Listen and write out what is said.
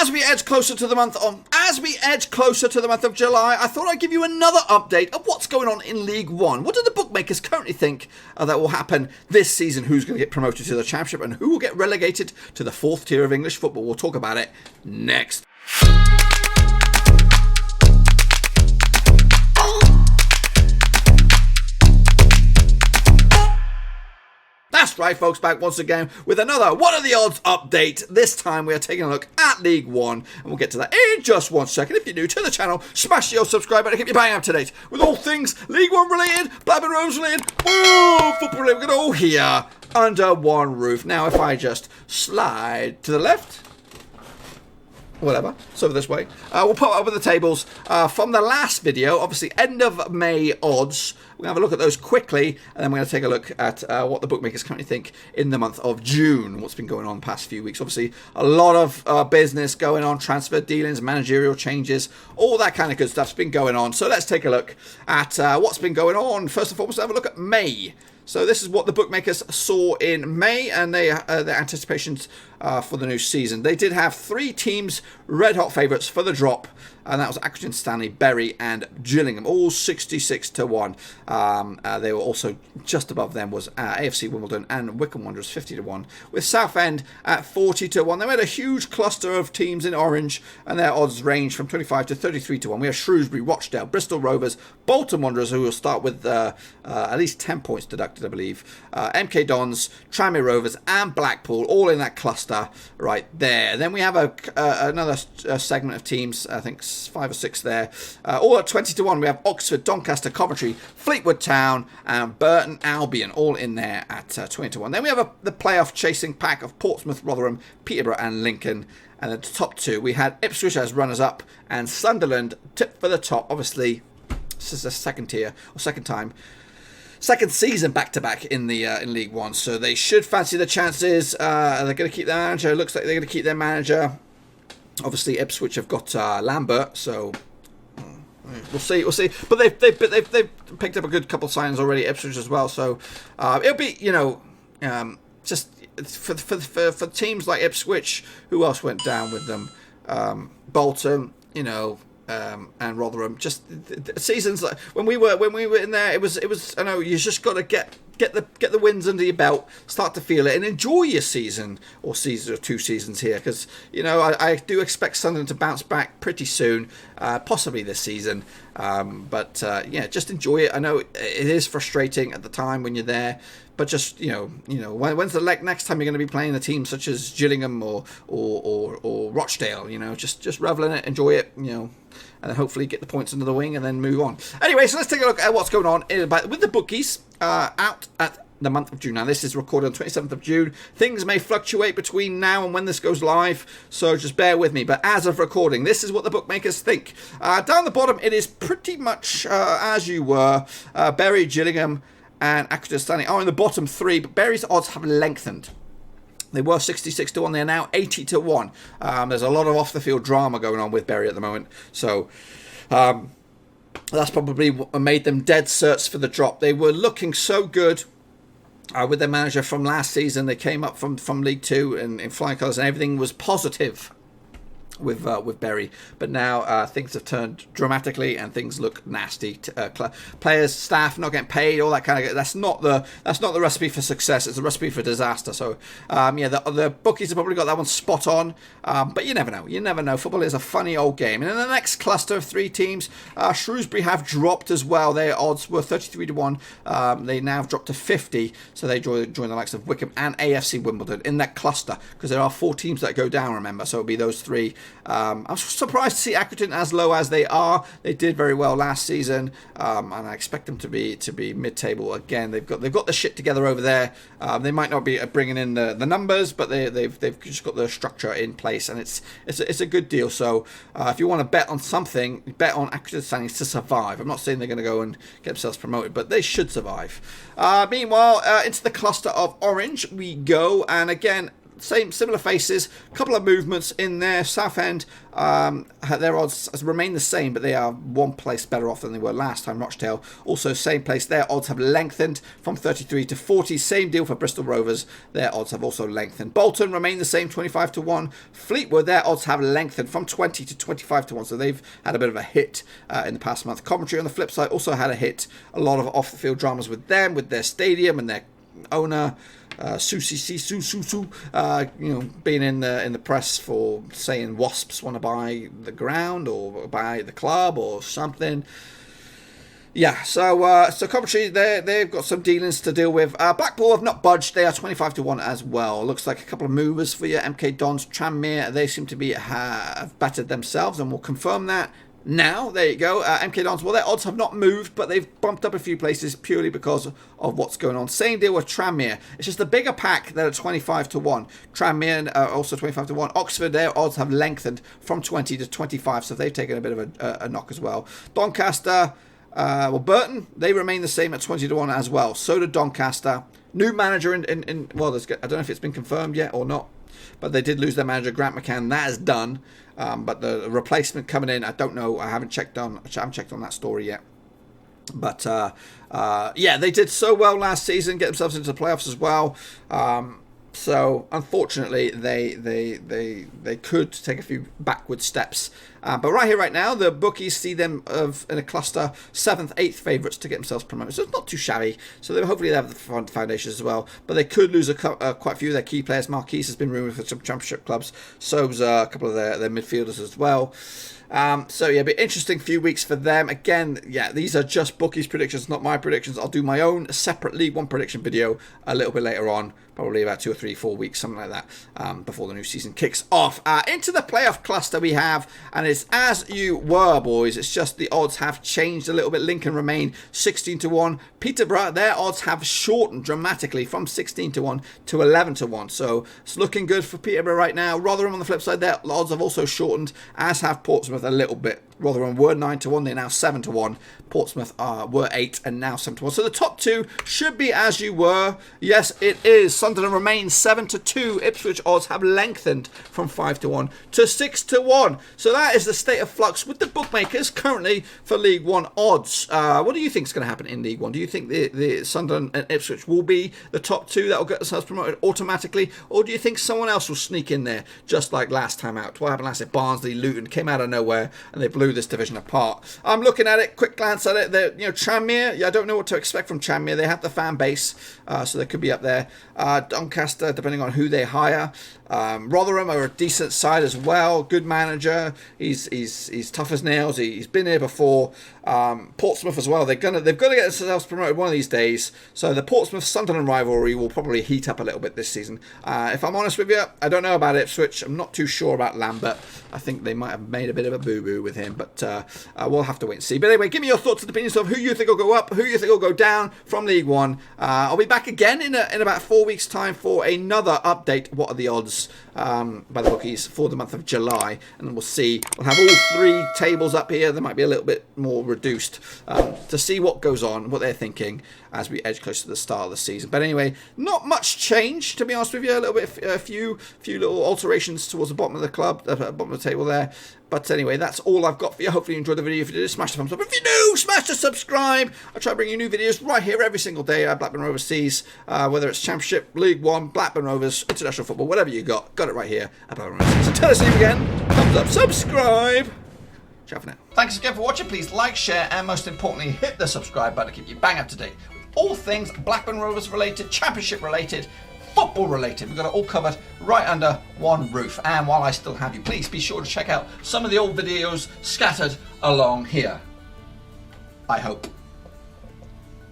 As we edge closer to the month of July, I thought I'd give you another update of what's going on in League One. What do the bookmakers currently think that will happen this season? Who's going to get promoted to the Championship and who will get relegated to the fourth tier of English football? We'll talk about it next. That's right, folks, back once again with another What Are the Odds update. This time we are taking a look at League One, and we'll get to that in just 1 second. If you're new to the channel, smash the old subscribe button to keep you bang up to date with all things League One related, Blackburn Rovers related, football related. We're going to all here under one roof. Now, if I just slide to the left, whatever, it's over this way. We'll put up with the tables from the last video, obviously end of May odds. We're going to have a look at those quickly, and then we're going to take a look at what the bookmakers currently think in the month of June, what's been going on the past few weeks. Obviously, a lot of business going on, transfer dealings, managerial changes, all that kind of good stuff's been going on. So let's take a look at what's been going on. First and foremost, have a look at May. So this is what the bookmakers saw in May, and their anticipations for the new season. They did have 3 teams red-hot favourites for the drop, and that was Accrington Stanley, Bury and Gillingham, all 66 to 1. They were also just above them was AFC Wimbledon and Wycombe Wanderers 50 to 1, with Southend at 40 to 1. They had a huge cluster of teams in orange, and their odds range from 25 to 33 to 1. We have Shrewsbury, Rochdale, Bristol Rovers, Bolton Wanderers, who will start with at least 10 points deducted, I believe, MK Dons, Tranmere Rovers, and Blackpool, all in that cluster right there. Then we have another segment of teams, I think 5 or 6 there, all at 20 to 1. We have Oxford, Doncaster, Coventry, Fleetwood Town, and Burton Albion, all in there at 20 to 1. Then we have the playoff chasing pack of Portsmouth, Rotherham, Peterborough, and Lincoln. And at the top 2, we had Ipswich as runners-up, and Sunderland tipped for the top. Obviously, this is the second season back-to-back in the in League One, so they should fancy the chances. They're going to keep their manager. It looks like they're going to keep their manager. Obviously, Ipswich have got Lambert, so we'll see. But they've picked up a good couple of signings already, Ipswich as well. So it'll be, just for teams like Ipswich. Who else went down with them? Bolton, and Rotherham. Just seasons like when we were in there, it was. I know you just got to get the wins under your belt, start to feel it, and enjoy your season or 2 seasons here, because I do expect Sunderland to bounce back pretty soon, possibly this season. But just enjoy it. I know it is frustrating at the time when you're there, but just when's the next time you're going to be playing a team such as Gillingham or Rochdale? Just revel in it, enjoy it, and then hopefully get the points under the wing and then move on. Anyway, so let's take a look at what's going on with the bookies out at the month of June. Now, this is recorded on 27th of June. Things may fluctuate between now and when this goes live, so just bear with me. But as of recording, this is what the bookmakers think. Down the bottom, it is pretty much as you were. Bury, Gillingham, and Accrington Stanley are in the bottom 3, but Bury's odds have lengthened. They were 66 to 1. They're now 80 to 1. There's a lot of off-the-field drama going on with Bury at the moment. So that's probably what made them dead certs for the drop. They were looking so good with their manager from last season. They came up from League 2 in flying colours, and everything was positive with Bury, but now things have turned dramatically and things look nasty. Players, staff not getting paid, all that kind of. That's not the recipe for success. It's a recipe for disaster. So the bookies have probably got that one spot on. But you never know. You never know. Football is a funny old game. And in the next cluster of 3 teams, Shrewsbury have dropped as well. Their odds were 33 to 1. They now have dropped to 50. So they join the likes of Wycombe and AFC Wimbledon in that cluster, because there are 4 teams that go down. Remember, so it'll be those 3. I'm surprised to see Accrington as low as they are. They did very well last season, and I expect them to be mid-table again. They've got the shit together over there. They might not be bringing in the numbers, but they've just got the structure in place, and it's a good deal. So if you want to bet on something, bet on Accrington Stanley to survive. I'm not saying they're going to go and get themselves promoted, but they should survive. Meanwhile, into the cluster of orange we go, and again, similar faces, a couple of movements in there. Southend, their odds remain the same, but they are one place better off than they were last time. Rochdale, also same place. Their odds have lengthened from 33 to 40. Same deal for Bristol Rovers. Their odds have also lengthened. Bolton remain the same, 25 to 1. Fleetwood, their odds have lengthened from 20 to 25 to 1. So they've had a bit of a hit in the past month. Coventry, on the flip side, also had a hit. A lot of off-the-field dramas with them, with their stadium and their owner, Su, being in the press for saying Wasps want to buy the ground or buy the club or something. Yeah, so Coventry, they've got some dealings to deal with. Blackpool have not budged. They are 25 to 1 as well. Looks like a couple of movers for your MK Dons. Tranmere, they seem to have battered themselves, and we'll confirm that now. There you go. MK Dons, well, their odds have not moved, but they've bumped up a few places purely because of what's going on. Same deal with Tranmere. It's just the bigger pack that are 25 to 1. Tranmere also 25 to 1. Oxford, their odds have lengthened from 20 to 25, so they've taken a bit of a knock as well. Doncaster, Burton, they remain the same at 20 to 1 as well. So did Doncaster. New manager in well, I don't know if it's been confirmed yet or not, but they did lose their manager, Grant McCann. That is done. But the replacement coming in, I don't know. I haven't checked on that story yet. But yeah, they did so well last season, get themselves into the playoffs as well. So unfortunately, they could take a few backward steps. But right here, right now, the bookies see them in a cluster 7th, 8th favourites to get themselves promoted. So it's not too shabby. So hopefully they have the foundations as well. But they could lose quite a few of their key players. Marquise has been rumoured for some championship clubs. So's a couple of their midfielders as well. So yeah, be interesting few weeks for them. Again, yeah, these are just bookies' predictions, not my predictions. I'll do my own separate League One prediction video a little bit later on, probably about 2 or 3, 4 weeks, something like that, before the new season kicks off. Into the playoff cluster we have, and it's as you were, boys. It's just the odds have changed a little bit. Lincoln remain 16 to 1. Peterborough, their odds have shortened dramatically from 16 to 1 to 11 to 1. So it's looking good for Peterborough right now. Rotherham on the flip side, their odds have also shortened, as have Portsmouth a little bit. Rotherham were 9 to 1, they're now 7 to 1. Portsmouth were 8 and now 7 to 1. So the top two should be as you were. Yes, it is. Sunderland remains 7 to 2. Ipswich odds have lengthened from 5 to 1 to 6 to 1. So that is the state of flux with the bookmakers currently for League One odds. What do you think is going to happen in League One? Do you think the Sunderland and Ipswich will be the top two that will get themselves promoted automatically? Or do you think someone else will sneak in there just like last time out? What happened last year? Barnsley, Luton came out of nowhere and they blew this division apart. I'm looking at it, quick glance at it. Tranmere, I don't know what to expect from Tranmere. They have the fan base, so they could be up there. Doncaster, depending on who they hire. Rotherham are a decent side as well. Good manager. He's tough as nails. He's been here before. Portsmouth as well. They've got to get themselves promoted one of these days. So the Portsmouth-Sunderland rivalry will probably heat up a little bit this season. If I'm honest with you, I don't know about Ipswich. I'm not too sure about Lambert. I think they might have made a bit of a boo-boo with him, but we'll have to wait and see. But anyway, give me your thoughts and opinions of who you think will go up, who you think will go down from League One. I'll be back again in about 4 weeks' time for another update. What are the odds by the bookies for the month of July? And then we'll see. We'll have all 3 tables up here. They might be a little bit more reduced to see what goes on, what they're thinking as we edge close to the start of the season. But anyway, not much change, to be honest with you. A little bit, a few little alterations towards the bottom of the club, bottom of the table there. But anyway, that's all I've got for you. Hopefully you enjoyed the video. If you did, smash the thumbs up. If you do, smash the subscribe. I try to bring you new videos right here every single day at Blackburn Overseas, whether it's Championship, League One, Blackburn Rovers, International Football, whatever you got it right here at Blackburn Overseas. Until I see you again, thumbs up, subscribe. Ciao for now. Thanks again for watching. Please like, share, and most importantly, hit the subscribe button to keep you bang up to date with all things Blackburn Rovers related, Championship related, football related. We've got it all covered right under one roof. And while I still have you, please be sure to check out some of the old videos scattered along here. I hope.